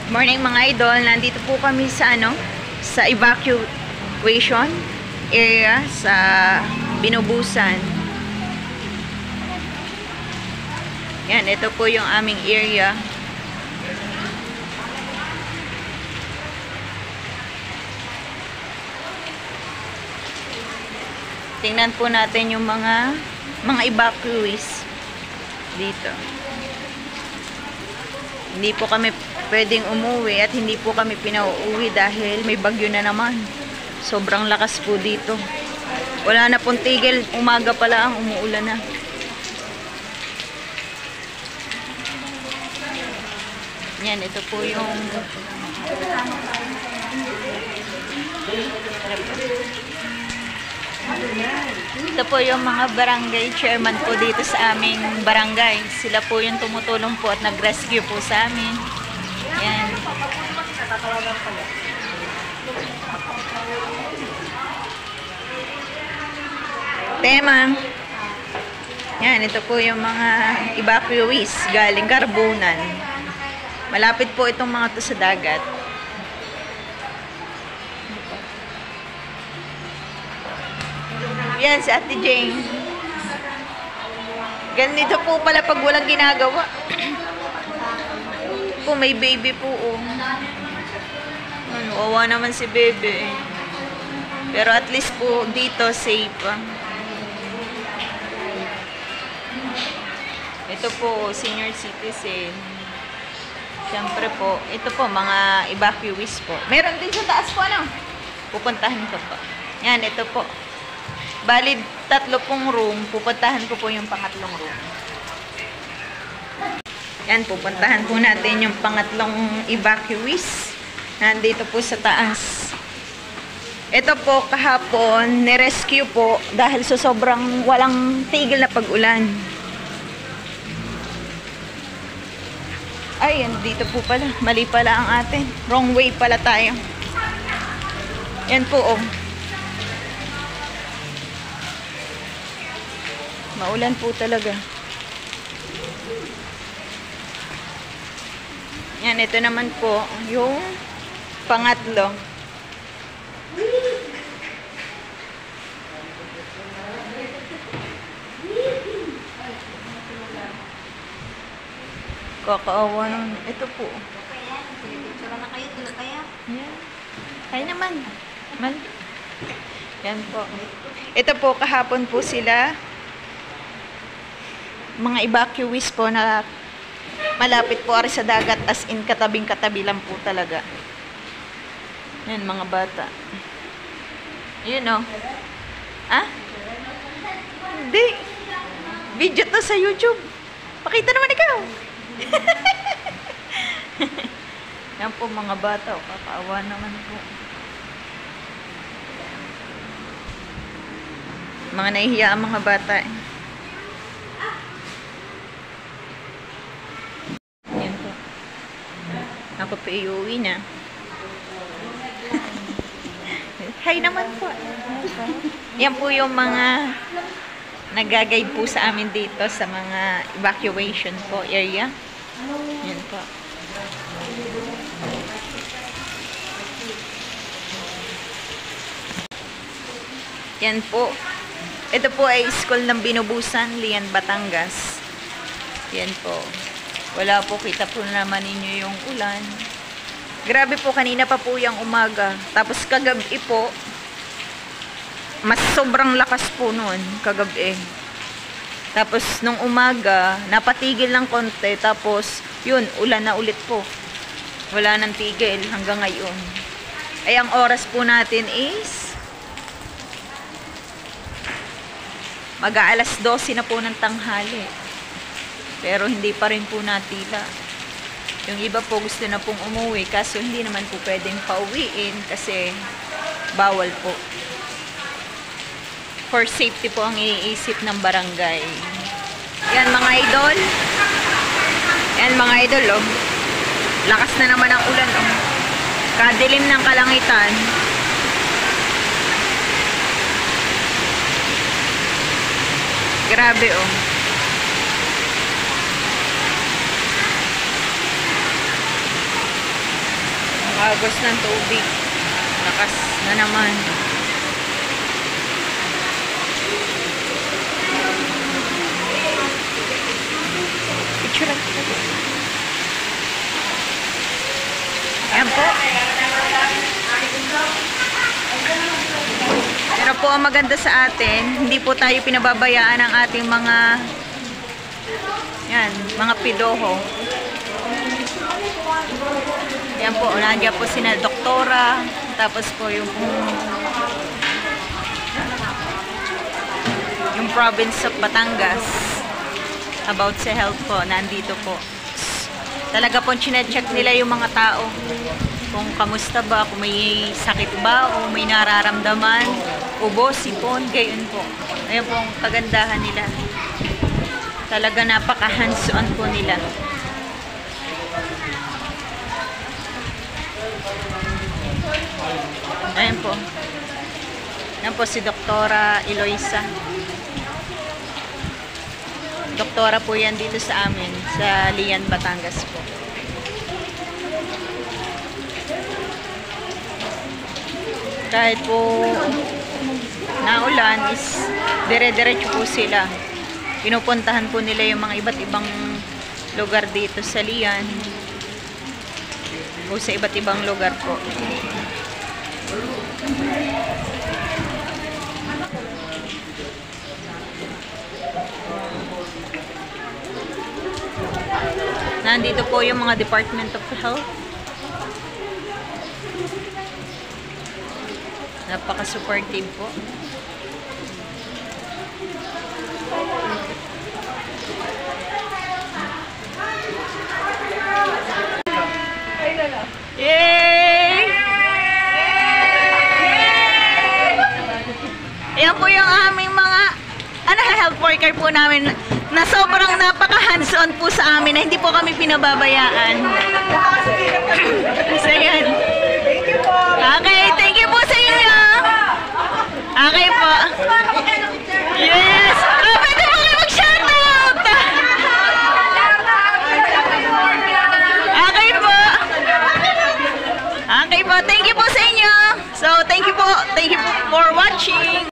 Morning mga idol, nandito po kami sa sa evacuation area sa Binubusan. Yan, ito po yung aming area. Tingnan po natin yung mga evacuees dito. Hindi po kami pwedeng umuwi at hindi po kami pinauuwi dahil may bagyo na naman. Sobrang lakas po dito. Wala na pong tigil. Umaga pa lang, umuulan na. Yan, ito po yung mga barangay chairman po dito sa aming barangay. Sila po yung tumutulong po at nag-rescue po sa amin. Yan. Tema. Yan, ito po yung mga evacuees galing Carbonan. Malapit po itong mga to sa dagat. Yan, si Ate Jane. Ganito po pala pag walang ginagawa. Po, may baby po, oh. Wawa naman si baby. Pero at least po dito safe. Ito po, senior citizen. Siyempre po, ito po, mga evacuees po. Meron din sa taas po, pupuntahan ko po. Yan, ito po. Bali, 3 pong room. Pupuntahan ko po yung pangatlong room. Yan, pupuntahan po natin yung pangatlong evacuees. Nandito po sa taas. Ito po, kahapon, nirescue po dahil sa sobrang walang tigil na pag-ulan. Ay, dito po pala. Mali pala ang atin. Wrong way pala tayo. Yan po, oh. Maulan po talaga. Yan, ito naman po yung pangatlo. Kakaawa naman. Ito po. Picture na kayo, tula kaya? Yan. Kaya naman. Yan po. Ito po, kahapon po sila. Mga evacuees po na malapit po ari sa dagat, as in katabing-katabi lang po talaga. Yan, mga bata. Yun, oh. Ah? Hindi. Video to sa YouTube. Pakita naman ikaw. Yan po, mga bata. Oh, kakaawa naman po. Mga nahihiya ang mga bata. Yan po. Ako po iuwi na. Hi naman po. Yan po yung mga nag-guide po sa amin dito sa mga evacuation po area. Yan po. Yan po. Ito po ay school ng Binubusan, Lian, Batangas. Yan po. Wala po, kita po naman ninyo yung ulan. Grabe po, kanina pa po yung umaga. Tapos kagabi po, mas sobrang lakas po noon, kagabi. Tapos nung umaga, napatigil lang konti. Tapos, yun, ulan na ulit po. Wala nang tigil hanggang ngayon. Ay, ang oras po natin is mag-aalas 12 na po ng tanghali. Pero hindi pa rin po natila. Yung iba po gusto na pong umuwi, kaso hindi naman po pwedeng pauwiin kasi bawal po. For safety po ang iniisip ng barangay. Yan mga idol. Yan mga idol, oh. Lakas na naman ang ulan, oh. Kadilim ng kalangitan. Grabe, oh. Agos ng tubig. Lakas na naman. Picture lang. Ayan po. Pero po ang maganda sa atin, hindi po tayo pinababayaan ng ating mga pidoho. Yan po, nandiyan po sina doktora, tapos po yung province of Batangas about sa health po, nandito po. Talaga po chinecheck nila yung mga tao kung kamusta ba, kung may sakit ba o may nararamdaman, ubo, sipon, gayon po. Ayan po ang kagandahan nila. Talaga napaka hands-on po nila. Ayan po. Ayan po si Doktora Eloisa. Doktora po yan dito sa amin, sa Lian, Batangas po. Kahit po naulan is dire-diretso po sila. Pinupuntahan po nila yung mga iba't ibang lugar dito sa Lian o sa iba't ibang lugar po. Nandito po yung mga Department of Health. Napaka-supportive po. Yay! Ayan po yung aming mga health worker po namin na sobrang napaka-hands-on po sa amin na hindi po kami pinababayaan. So, yan. Okay, thank you po sa inyo. Okay po. Yes! Oh, pwede po kayo mag-shoutout! Okay po. Okay po, thank you po sa inyo. So, thank you po for watching.